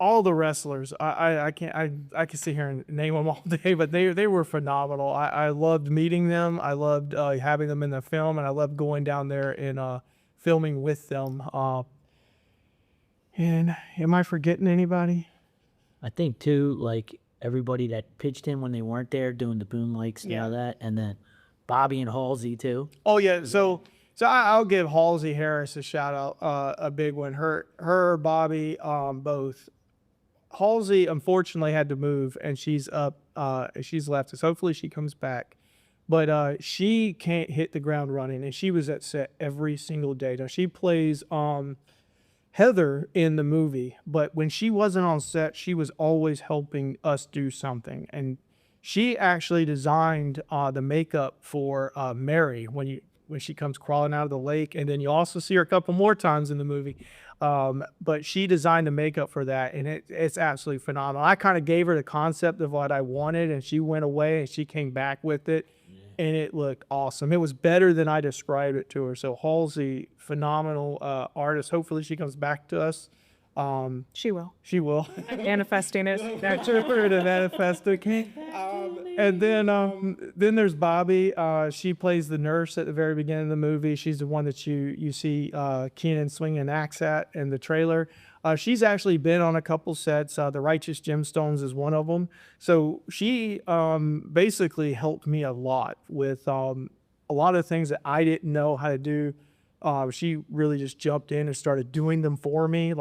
all the wrestlers. I can sit here and name them all day, but they were phenomenal. I loved meeting them. I loved having them in the film, and I loved going down there and filming with them. And am I forgetting anybody? I think too, like everybody that pitched in when they weren't there doing the boom likes and all that, and then Bobby and Halsey too. Oh yeah, so I'll give Halsey Harris a shout out, a big one. Her Bobby, both. Halsey unfortunately had to move, and she's left us. Hopefully she comes back, but she can't hit the ground running, and she was at set every single day. Now she plays Heather in the movie, but when she wasn't on set, she was always helping us do something, and she actually designed the makeup for Mary when she comes crawling out of the lake, and then you also see her a couple more times in the movie. But she designed the makeup for that, and it's absolutely phenomenal. I kind of gave her the concept of what I wanted, and she went away and she came back with it, and it looked awesome. It was better than I described it to her. So Halsey, phenomenal artist. Hopefully she comes back to us. She will. She will. Manifesting it. That's her to manifest it. And then there's Bobby. She plays the nurse at the very beginning of the movie. She's the one that you see Keenan swinging an axe at in the trailer. She's actually been on a couple sets. The Righteous Gemstones is one of them. So she basically helped me a lot with a lot of things that I didn't know how to do. She really just jumped in and started doing them for me,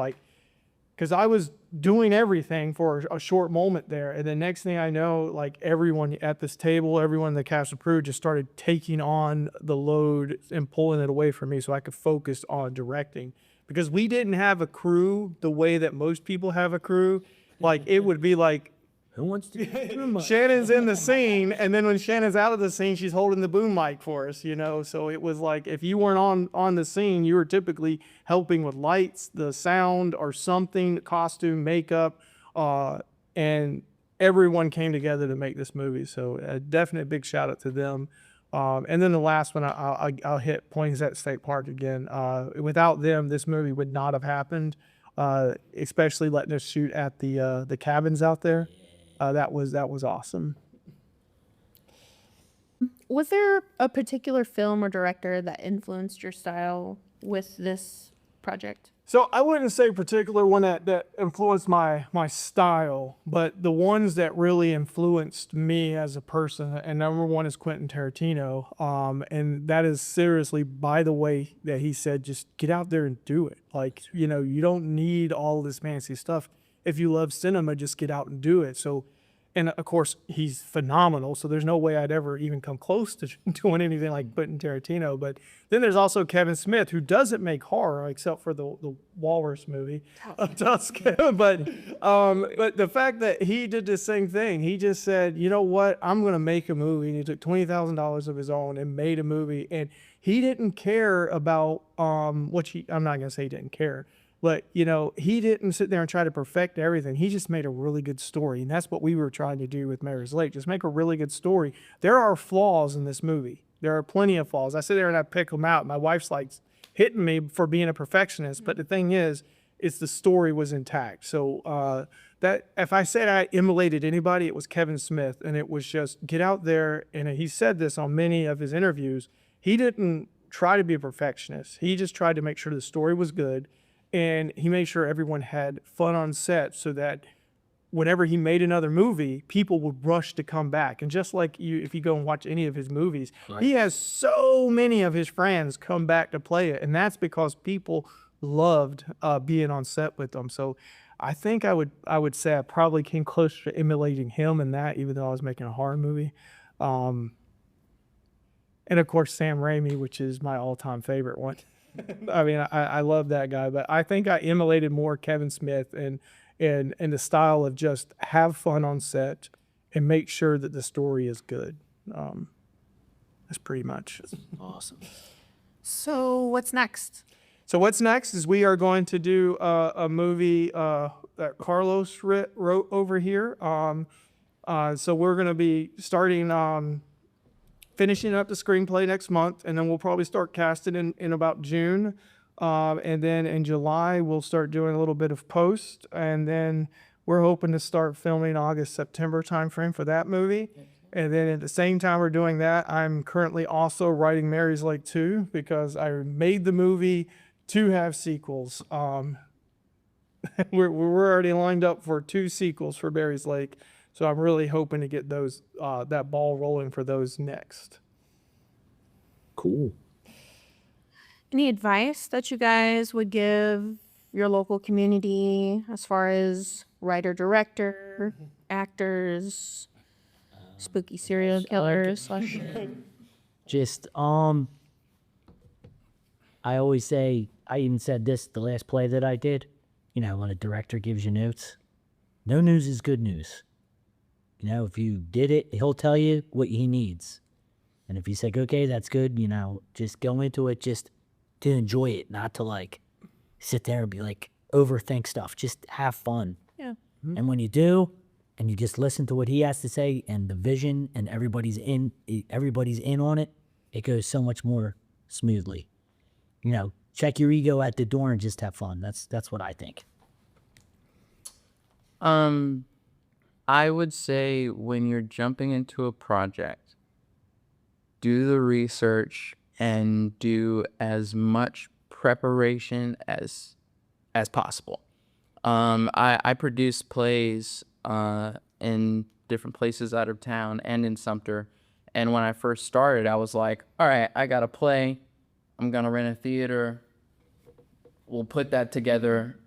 because I was doing everything for a short moment there. And the next thing I know, like everyone at this table, everyone in the cast and crew just started taking on the load and pulling it away from me so I could focus on directing. Because we didn't have a crew the way that most people have a crew. Like it would be like, Who wants to get boom mic? Shannon's in the scene, and then when Shannon's out of the scene, she's holding the boom mic for us, So it was like if you weren't on the scene, you were typically helping with lights, the sound, or something, costume, makeup, and everyone came together to make this movie. So a definite big shout out to them. And then the last one, I'll hit Poinsett State Park again. Without them, this movie would not have happened. Especially letting us shoot at the cabins out there. That was awesome. Was there a particular film or director that influenced your style with this project? So I wouldn't say a particular one that influenced my style, but the ones that really influenced me as a person, and number one is Quentin Tarantino. And that is seriously by the way that he said, just get out there and do it. Like, you don't need all this fancy stuff. If you love cinema, just get out and do it. So, and of course, he's phenomenal. So there's no way I'd ever even come close to doing anything like Quentin Tarantino. But then there's also Kevin Smith, who doesn't make horror except for the Walrus movie, Tusk. But the fact that he did the same thing, he just said, you know what, I'm going to make a movie. And he took $20,000 of his own and made a movie. And he didn't care about I'm not going to say he didn't care. But, he didn't sit there and try to perfect everything. He just made a really good story. And that's what we were trying to do with Mary's Lake. Just make a really good story. There are flaws in this movie. There are plenty of flaws. I sit there and I pick them out. My wife's like hitting me for being a perfectionist. But the thing is the story was intact. So that if I said I emulated anybody, it was Kevin Smith. And it was just get out there. And he said this on many of his interviews. he didn't try to be a perfectionist. He just tried to make sure the story was good, and he made sure everyone had fun on set so that whenever he made another movie, people would rush to come back. And just like you, if you go and watch any of his movies, he has so many of his friends come back to play it. And that's because people loved being on set with them. So I think I would say I probably came close to emulating him in that, even though I was making a horror movie. And of course, Sam Raimi, which is my all-time favorite one. I mean, I love that guy, but I think I emulated more Kevin Smith and the style of just have fun on set and make sure that the story is good. That's pretty much. Awesome. So what's next? So what's next is we are going to do a movie that Carlos wrote over here. So we're going to be starting, finishing up the screenplay next month, and then we'll probably start casting in about June. And then in July, we'll start doing a little bit of post. And then we're hoping to start filming August, September timeframe for that movie. And then at the same time we're doing that, I'm currently also writing Mary's Lake 2 because I made the movie to have sequels. We're already lined up for 2 sequels for Mary's Lake. So I'm really hoping to get those that ball rolling for those next. Cool. Any advice that you guys would give your local community as far as writer, director, actors, spooky serial killers? Just I always say, I even said this the last play that I did, you know, when a director gives you notes, no news is good news. You know, if you did it, he'll tell you what he needs. And if he's like, okay, that's good, you know, just go into it just to enjoy it, not to like sit there and be like overthink stuff. Just have fun. Yeah. And when you do, and you just listen to what he has to say and the vision, and everybody's in on it, it goes so much more smoothly. You know, check your ego at the door and just have fun. That's what I think. I would say when you're jumping into a project, do the research and do as much preparation as possible. I produce plays in different places out of town and in Sumter. And when I first started, I was like, all right, I got a play. I'm going to rent a theater. We'll put that together.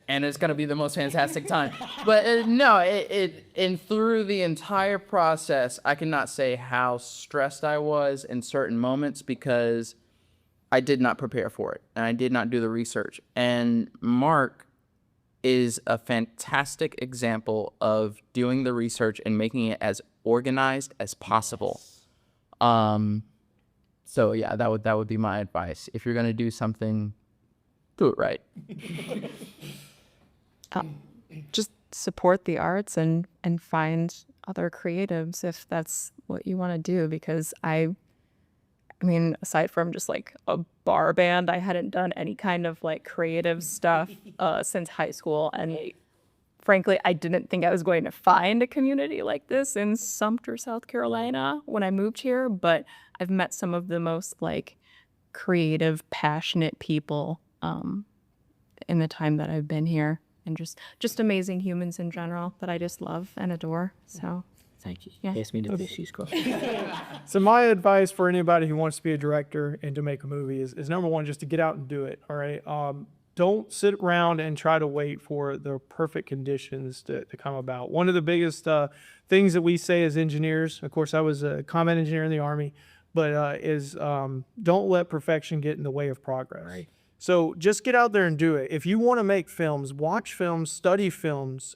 And it's going to be the most fantastic time. But and through the entire process, I cannot say how stressed I was in certain moments because I did not prepare for it. And I did not do the research. And Mark is a fantastic example of doing the research and making it as organized as possible. So yeah, that would be my advice. If you're gonna do something, do it right. Just support the arts and find other creatives if that's what you want to do, because I mean, aside from just like a bar band, I hadn't done any kind of like creative stuff since high school. And frankly, I didn't think I was going to find a community like this in Sumter, South Carolina when I moved here. But I've met some of the most like creative, passionate people in the time that I've been here, and just amazing humans in general that I just love and adore. So Thank you. Yeah. Pass me the fishies, Carl. So my advice for anybody who wants to be a director and to make a movie is number one, just to get out and do it. All right. Don't sit around and try to wait for the perfect conditions to come about. One of the biggest things that we say as engineers, of course, I was a combat engineer in the Army, but is don't let perfection get in the way of progress. Right. So just get out there and do it. If you want to make films, watch films,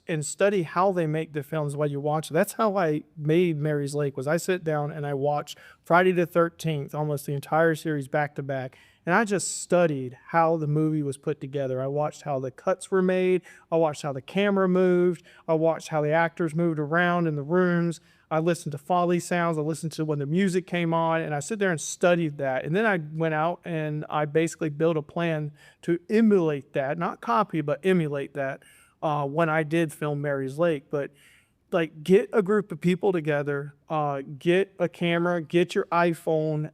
and study how they make the films while you watch. That's how I made Mary's Lake. Was I sit down and I watched Friday the 13th, almost the entire series back to back, and I just studied how the movie was put together. I watched how the cuts were made. I watched how the camera moved. I watched how the actors moved around in the rooms. I listened to Foley sounds. I listened to when the music came on, and I sit there and studied that. And then I went out and I basically built a plan to emulate that, not copy, but emulate that when I did film Mary's Lake. But like get a group of people together, get a camera, get your iPhone,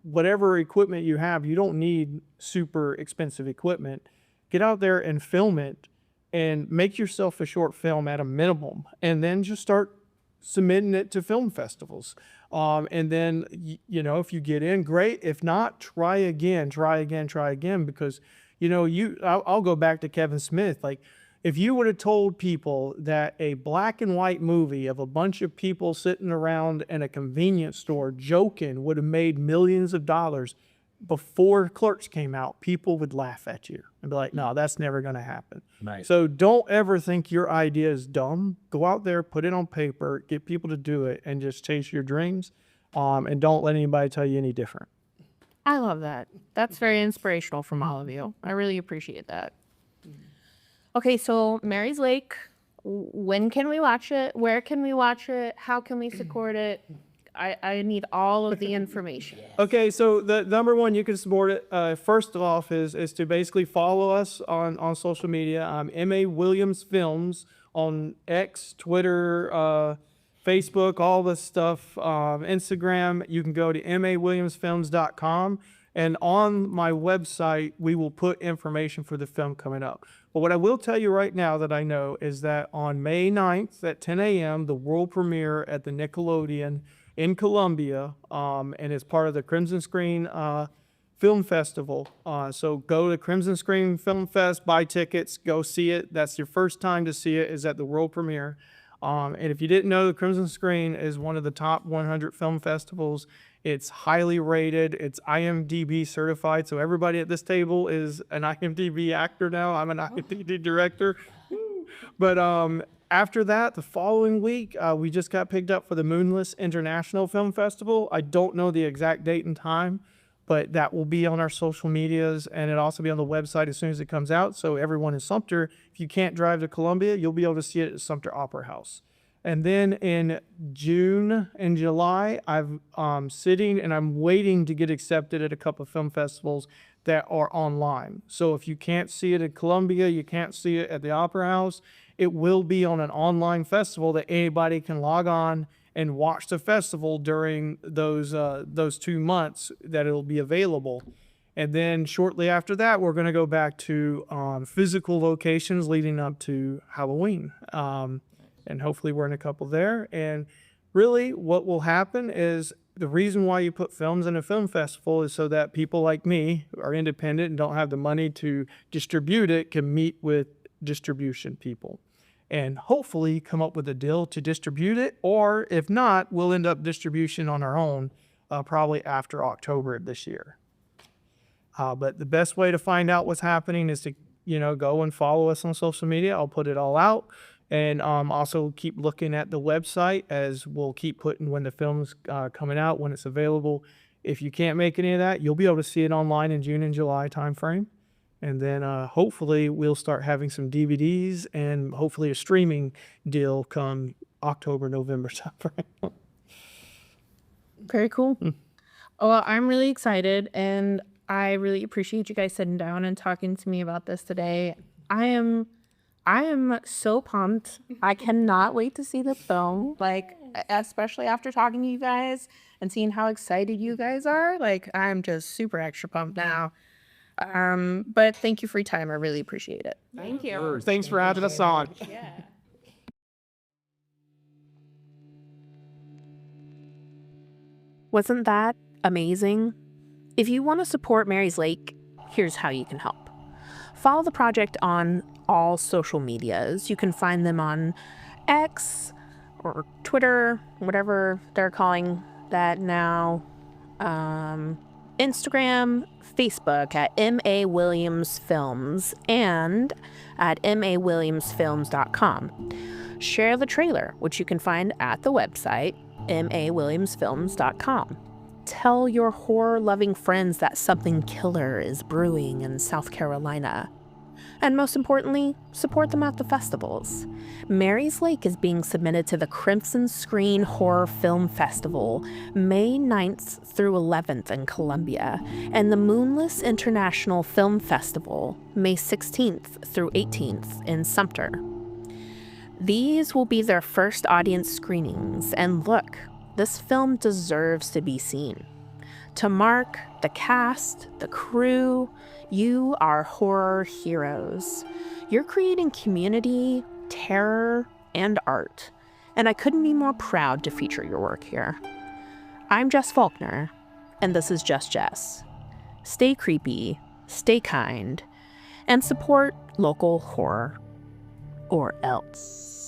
whatever equipment you have. You don't need super expensive equipment. Get out there and film it and make yourself a short film at a minimum, and then just start submitting it to film festivals. And then, if you get in, great. If not, try again, because, I'll go back to Kevin Smith. Like, if you would have told people that a black and white movie of a bunch of people sitting around in a convenience store joking would have made millions of dollars before Clerks came out, people would laugh at you and be like, no, that's never going to happen. Right. So don't ever think your idea is dumb. Go out there, put it on paper, get people to do it, and just chase your dreams. And don't let anybody tell you any different. I love that. That's very inspirational from all of you. I really appreciate that. Okay, so Mary's Lake, when can we watch it? Where can we watch it? How can we support it? I need all of the information. Okay, so the number one you can support it, first off, is to basically follow us on social media. M.A. Williams Films on X, Twitter, Facebook, all this stuff, Instagram. You can go to mawilliamsfilms.com. And on my website, we will put information for the film coming up. But what I will tell you right now that I know is that on May 9th at 10 a.m., the world premiere at the Nickelodeon in Columbia, and it's part of the Crimson Screen Film Festival. So go to Crimson Screen Film Fest, buy tickets, go see it. That's your first time to see it, is at the world premiere. And if you didn't know, the Crimson Screen is one of the top 100 film festivals. It's highly rated. It's IMDb certified. So everybody at this table is an IMDb actor now. I'm an IMDb director. But after that, the following week, we just got picked up for the Moonless International Film Festival. I don't know the exact date and time, but that will be on our social medias, and it'll also be on the website as soon as it comes out. So everyone in Sumter, if you can't drive to Columbia, you'll be able to see it at Sumter Opera House. And then in June and July, I'm sitting and I'm waiting to get accepted at a couple of film festivals that are online. So if you can't see it at Columbia, you can't see it at the Opera House, it will be on an online festival that anybody can log on and watch the festival during those 2 months that it'll be available. And then shortly after that, we're going to go back to physical locations leading up to Halloween. And hopefully we're in a couple there. And really what will happen is, the reason why you put films in a film festival is so that people like me, who are independent and don't have the money to distribute it, can meet with distribution people and hopefully come up with a deal to distribute it. Or if not, we'll end up distribution on our own, probably after October of this year. But the best way to find out what's happening is to, go and follow us on social media. I'll put it all out. And also keep looking at the website, as we'll keep putting when the film's coming out, when it's available. If you can't make any of that, you'll be able to see it online in June and July timeframe. And then hopefully we'll start having some DVDs and hopefully a streaming deal come October, November timeframe. Very cool. Well, I'm really excited, and I really appreciate you guys sitting down and talking to me about this today. I am so pumped. I cannot wait to see the film, especially after talking to you guys and seeing how excited you guys are. I'm just super extra pumped now. But thank you for your time. I really appreciate it. Thank you. Thanks for having us on. Wasn't that amazing? If you want to support Mary's Lake, here's how you can help. Follow the project on all social medias. You can find them on X or Twitter, whatever they're calling that now. Instagram, Facebook at M.A. Williams Films, and at mawilliamsfilms.com. Share the trailer, which you can find at the website, mawilliamsfilms.com. Tell your horror-loving friends that something killer is brewing in South Carolina. And most importantly, support them at the festivals. Mary's Lake is being submitted to the Crimson Screen Horror Film Festival, May 9th through 11th in Columbia, and the Moonless International Film Festival, May 16th through 18th in Sumter. These will be their first audience screenings, and look, this film deserves to be seen. To Mark, the cast, the crew, you are horror heroes. You're creating community, terror, and art, and I couldn't be more proud to feature your work here. I'm Jess Faulkner, and this is Just Jess. Stay creepy, stay kind, and support local horror. Or else.